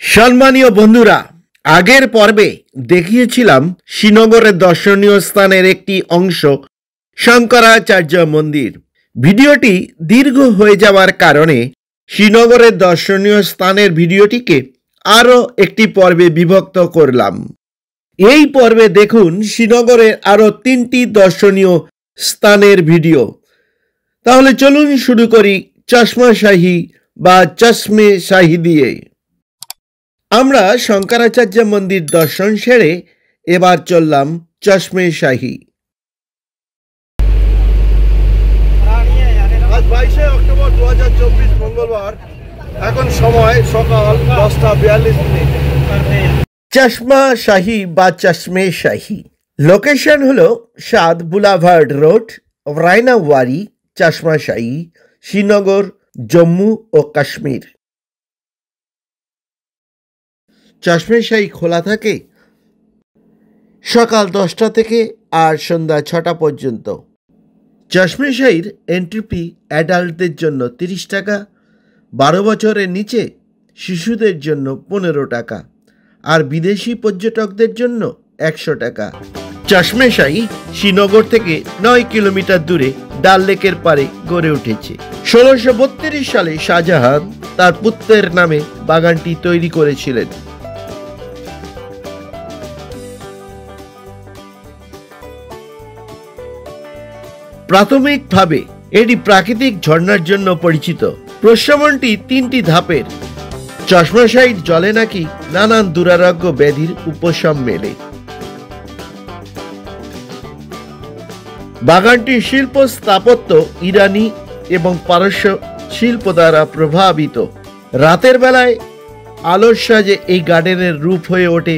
সম্মানীয় বন্ধুরা, আগের পর্বে দেখিয়েছিলাম শ্রীনগরের দর্শনীয় স্থানের একটি অংশ শঙ্করাচার্য মন্দির। ভিডিওটি দীর্ঘ হয়ে যাওয়ার কারণে শ্রীনগরের দর্শনীয় স্থানের ভিডিওটিকে আরও একটি পর্বে বিভক্ত করলাম। এই পর্বে দেখুন শ্রীনগরের আরও 3টি দর্শনীয় স্থানের ভিডিও। তাহলে চলুন শুরু করি চশমা শাহী বা চশমে শাহী দিয়ে। আমরা শঙ্করাচার্য মন্দির দর্শন সেরে এবার চললাম চশমে শাহী। আজ 22 অক্টোবর 2024 মঙ্গলবার, এখন সময় সকাল 10:42। চশমা শাহী বা চশমে শাহী লোকেশন হলো সাদ বুলাভার্ড রোড, রায়নাওয়ারি, চশমা শাহী, শ্রীনগর, জম্মু ও কাশ্মীর। চশমে শাহী খোলা থাকে সকাল 10টা থেকে আর সন্ধ্যা 6টা পর্যন্ত। চশমে শাহীর এন্ট্রি ফি অ্যাডাল্টদের জন্য 30 টাকা, 12 বছরের নিচে শিশুদের জন্য 15 টাকা, আর বিদেশি পর্যটকদের জন্য 100 টাকা। চশমে শাহী শ্রীনগর থেকে 9 কিলোমিটার দূরে ডাল লেকের পাড়ে গড়ে উঠেছে। 1632 সালে শাহজাহান তার পুত্রের নামে বাগানটি তৈরি করেছিলেন। প্রাথমিকভাবে এটি প্রাকৃতিক ঝর্ণার জন্য পরিচিত। প্রশ্রবণটি 3টি ধাপের। চশমা শাহীর জলে নাকি নানান দুরারোগ্য ব্যাধির উপশম মেলে। বাগানটির শিল্প স্থাপত্য ইরানি এবং পারস্য শিল্প দ্বারা প্রভাবিত। রাতের বেলায় আলোর সাজে এই গার্ডেনের রূপ হয়ে ওঠে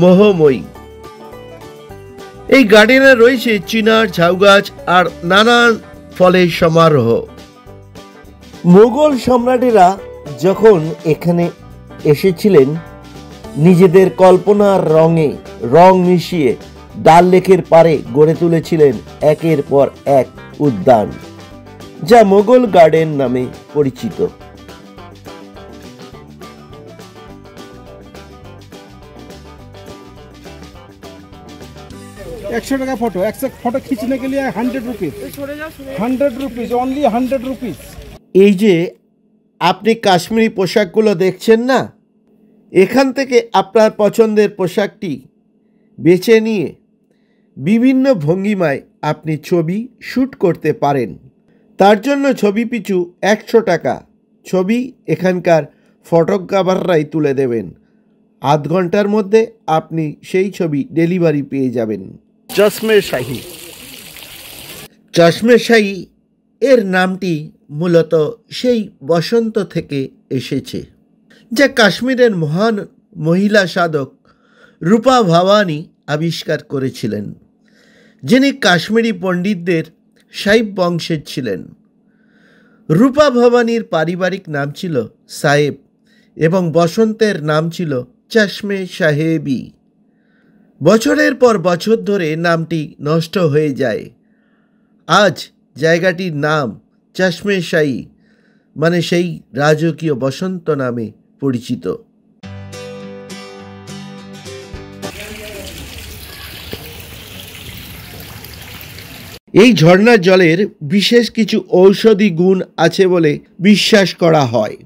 মোহময়ী। এই গার্ডেনে রয়েছে চিনার, ঝাউ গাছ আর নানান ফলের সমারোহ। মুঘল সম্রাটেরা যখন এখানে এসেছিলেন, নিজেদের কল্পনার রঙে রং মিশিয়ে ডাল লেকের পাড়ে গড়ে তুলেছিলেন একের পর এক উদ্যান, যা মোগল গার্ডেন নামে পরিচিত। ₹100 फोटो, एक फोटो खींचने के लिए 100 रुपीज, 100 रुपीज, ओनली 100 रुपीज। এই যে আপনি কাশ্মীরি পোশাকগুলো দেখছেন না, এখান থেকে আপনার পছন্দের পোশাকটি বেছে নিয়ে বিভিন্ন ভঙ্গিমায় আপনি ছবি শ্যুট করতে পারেন। তার জন্য ছবি পিছু 100 টাকা। ছবি এখানকার ফটোগ্রাফাররাই তুলে দেবেন। আধ ঘন্টার মধ্যে আপনি সেই ছবি ডেলিভারি পেয়ে যাবেন। চশমে শাহী। চশমে শাহী এর নামটি মূলত সেই বসন্ত থেকে এসেছে, যা কাশ্মীরের মহান মহিলা সাধক রূপা ভবানী আবিষ্কার করেছিলেন, যিনি কাশ্মীরি পণ্ডিতদের সাইব বংশের ছিলেন। রূপা ভবানীর পারিবারিক নাম ছিল সাহেব এবং বসন্তের নাম ছিল চশমে সাহেবী। বছরের পর বছর ধরে নামটি নষ্ট হয়ে যায়। আজ জায়গাটির নাম চশমে শাহী, মানে সেই রাজকীয় বসন্ত নামে পরিচিত। এই ঝর্ণার জলের বিশেষ কিছু ঔষধি গুণ আছে বলে বিশ্বাস করা হয়।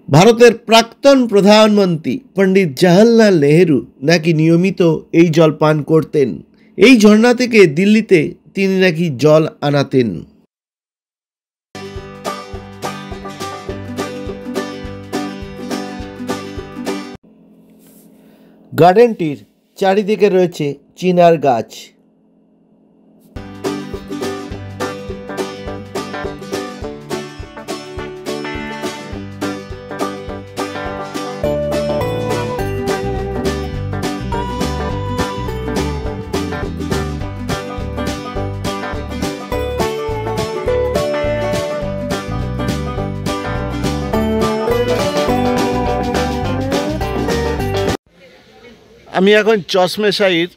ভারতের প্রাক্তন প্রধানমন্ত্রী পণ্ডিত জওহরলাল নেহেরু নাকি নিয়মিত এই জল পান করতেন। এই ঝর্ণা থেকে দিল্লিতে তিনি নাকি জল আনাতেন। গার্ডেনটির চারিদিকে রয়েছে চিনার গাছ। আমি এখন চশমে শাহীর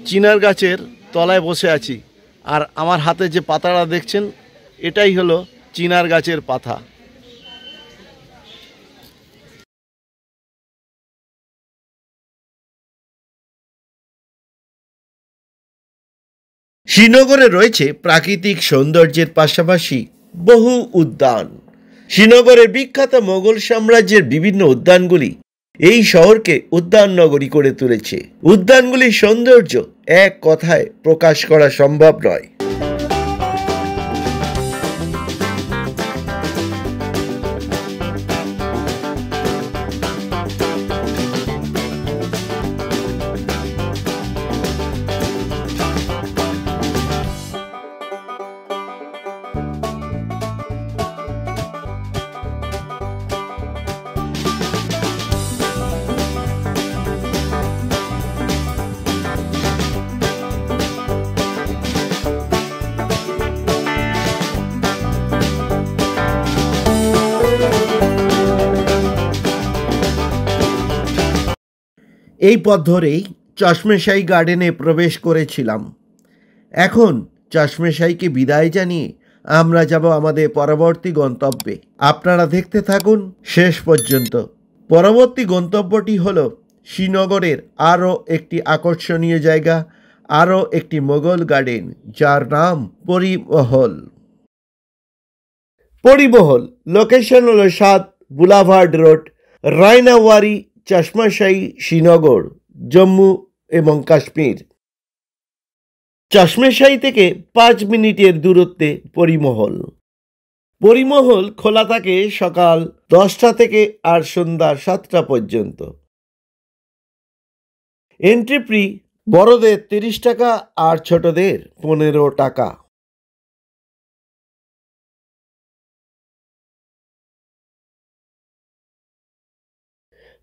চিনার গাছের তলায় বসে আছি, আর আমার হাতে যে পাতাটা দেখছেন এটাই হলো চিনার গাছের পাতা। শ্রীনগরে রয়েছে প্রাকৃতিক সৌন্দর্যের পাশাপাশি বহু উদ্যান। শ্রীনগরের বিখ্যাত মোগল সাম্রাজ্যের বিভিন্ন উদ্যানগুলি এই শহরকে উদ্যান নগরী করে তুলেছে। উদ্যানগুলির সৌন্দর্য এক কথায় প্রকাশ করা সম্ভব নয়। এই পথ ধরেই চশমেশাহী গার্ডেনে প্রবেশ করেছিলাম। এখন চশমেশাহীকে বিদায় জানিয়ে আমরা যাব আমাদের পরবর্তী গন্তব্যে। আপনারা দেখতে থাকুন শেষ পর্যন্ত। পরবর্তী গন্তব্যটি হল শ্রীনগরের আরও একটি আকর্ষণীয় জায়গা, আরও একটি মোগল গার্ডেন, যার নাম পরিমহল। পরিমহল লোকেশন হল 7 বুলাভার্ড রোড, রায়নাওয়ারি, চশমাশাহী, শ্রীনগর, জম্মু এবং কাশ্মীর। চশমেশাহী থেকে 5 মিনিটের দূরত্বে পরিমহল। পরিমহল খোলা থাকে সকাল 10টা থেকে আর সন্ধ্যা 7টা পর্যন্ত। এন্ট্রি ফি বড়দের 30 টাকা আর ছোটদের 15 টাকা।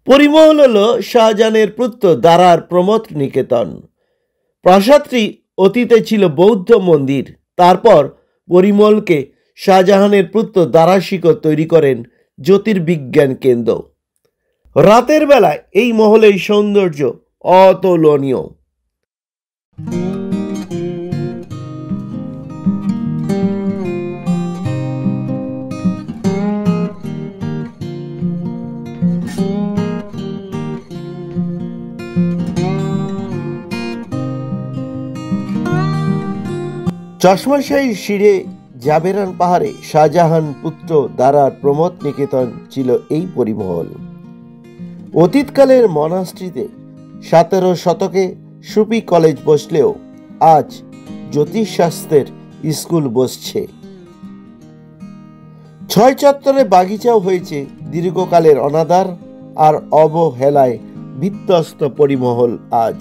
পরিমহল হল শাহজাহানের পুত্র দারার প্রমথ নিকেতন। প্রাসাদটি অতীতে ছিল বৌদ্ধ মন্দির। তারপর পরিমহলকে শাহজাহানের পুত্র দারা শিকর তৈরি করেন জ্যোতির্বিজ্ঞান কেন্দ্র। রাতের বেলায় এই মহলের সৌন্দর্য অতুলনীয়। চশমাশাহীর শিরে জাবেরান পাহাড়ে শাহজাহান পুত্র দারার প্রমথ নিকেতন ছিল এই পরিমহল। অতীতকালের মনাস্ট্রিতে 17 শতকে সুফি কলেজ বসলেও আজ জ্যোতিষশাস্ত্রের স্কুল বসছে। 6 চত্বরে বাগিচাও হয়েছে দীর্ঘকালের অনাদার আর অবহেলায় বিধ্বস্ত পরিমহল আজ।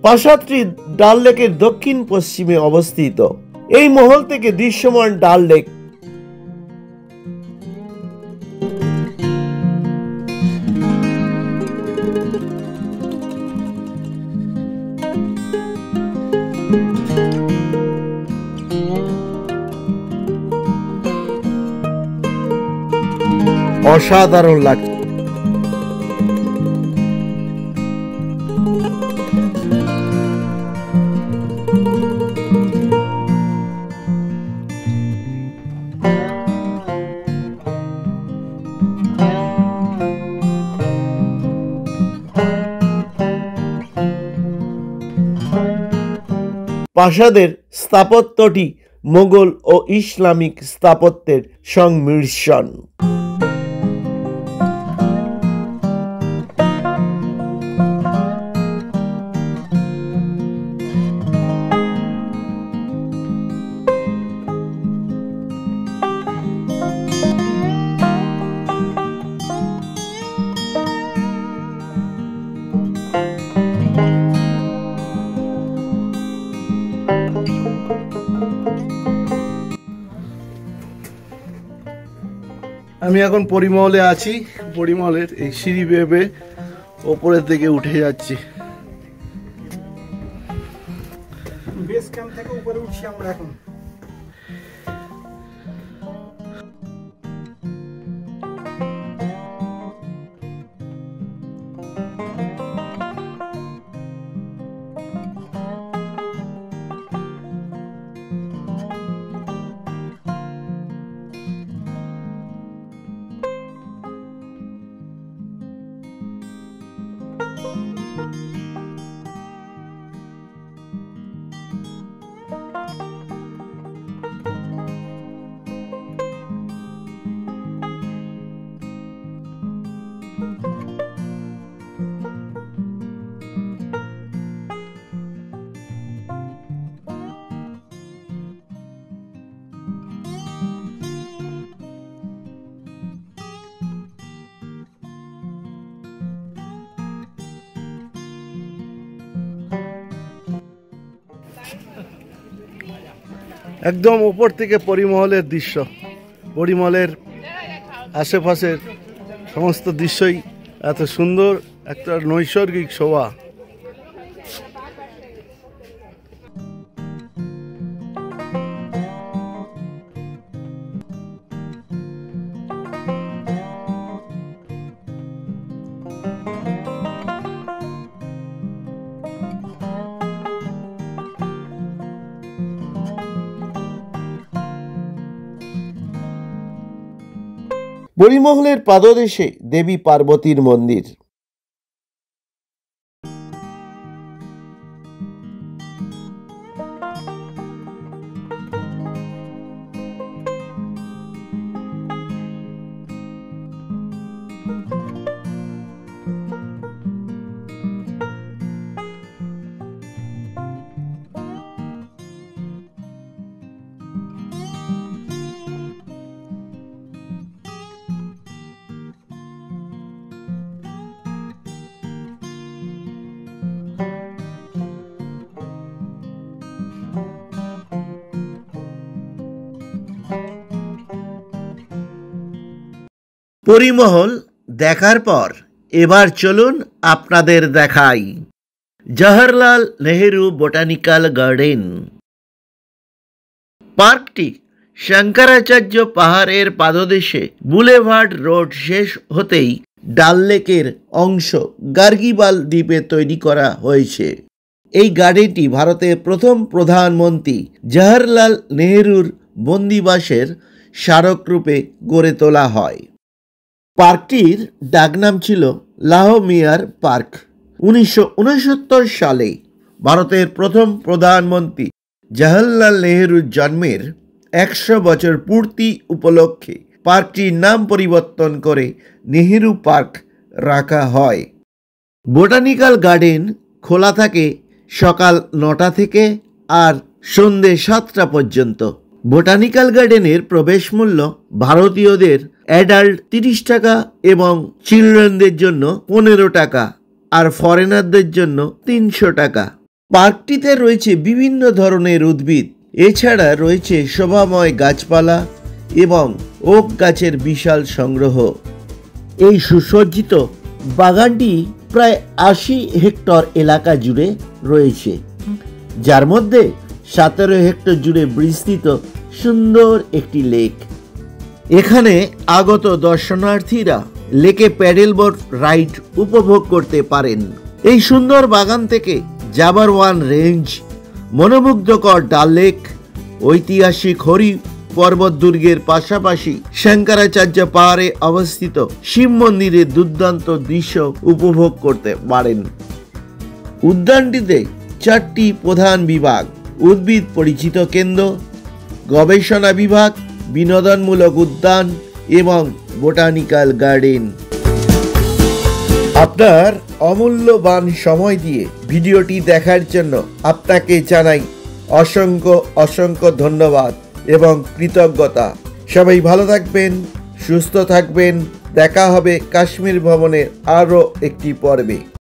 প্রাসাদটি ডাল লেকের দক্ষিণ পশ্চিমে অবস্থিত। এই মহল থেকে দৃশ্যমান ডাল লেক। অসাধারণ লাগছে। প্রাসাদের স্থাপত্যটি মোগল ও ইসলামিক স্থাপত্যের সংমিশ্রণ। আমি এখন পরিমহলে আছি। পরিমহলের এই সিঁড়ি বেয়ে ওপরের দিকে উঠে যাচ্ছি। বেস ক্যাম্প থেকে উপরে উঠছি আমরা এখন। একদম উপর থেকে পরিমহলের দৃশ্য, পরিমহলের আশেপাশের সমস্ত দৃশ্যই এত সুন্দর, একটা নৈসর্গিক শোভা। পরিমহলের পাদদেশে দেবী পার্বতীর মন্দির। পরিমহল দেখার পর এবার চলুন আপনাদের দেখাই জওহরলাল নেহেরু বোটানিক্যাল গার্ডেন। পার্কটি শঙ্করাচার্য পাহাড়ের পাদদেশে বুলেভার্ড রোড শেষ হতেই ডাল লেকের অংশ গার্গিবাল দ্বীপে তৈরি করা হয়েছে। এই গার্ডেনটি ভারতের প্রথম প্রধানমন্ত্রী জওহরলাল নেহেরুর বন্দিবাসের স্মারকরূপে গড়ে তোলা হয়। পার্কটির ডাকনাম ছিল লাহমিয়ার পার্ক। 1969 সালে ভারতের প্রথম প্রধানমন্ত্রী জওহরলাল নেহেরুর জন্মের 100 বছর পূর্তি উপলক্ষে পার্কটির নাম পরিবর্তন করে নেহেরু পার্ক রাখা হয়। বোটানিক্যাল গার্ডেন খোলা থাকে সকাল 9টা থেকে আর সন্ধ্যে 7টা পর্যন্ত। বোটানিক্যাল গার্ডেনের প্রবেশ মূল্য ভারতীয়দের অ্যাডাল্ট 30 টাকা এবং চিলড্রেনদের জন্য 15 টাকা আর ফরেনারদের জন্য 300 টাকা। পার্কটিতে রয়েছে বিভিন্ন ধরনের উদ্ভিদ, এছাড়া রয়েছে শোভাময় গাছপালা এবং ওক গাছের বিশাল সংগ্রহ। এই সুসজ্জিত বাগানটি প্রায় 80 হেক্টর এলাকা জুড়ে রয়েছে, যার মধ্যে 17 হেক্টর জুড়ে বিস্তৃত সুন্দর একটি লেক। এখানে আগত দর্শনার্থীরা লেকে প্যাডেল বোট রাইড উপভোগ করতে পারেন। এই সুন্দর বাগান থেকে জাবারওয়ান রেঞ্জ, মনোমুগ্ধকর ডাল লেক, ঐতিহাসিক হরি পর্বত দুর্গের পাশাপাশি শঙ্করাচার্য পাহাড়ে অবস্থিত শিব মন্দিরের দুর্দান্ত দৃশ্য উপভোগ করতে পারেন। উদ্যানটিতে 4টি প্রধান বিভাগ: উদ্ভিদ পরিচিত কেন্দ্র, গবেষণা বিভাগ, বিনোদনমূলক উদ্যান এবং বোটানিক্যাল গার্ডেন। আপনার অমূল্যবান সময় দিয়ে ভিডিওটি দেখার জন্য আপনাকে জানাই অসংখ্য অসংখ্য ধন্যবাদ এবং কৃতজ্ঞতা। সবাই ভালো থাকবেন, সুস্থ থাকবেন। দেখা হবে কাশ্মীর ভ্রমণের আরও একটি পর্বে।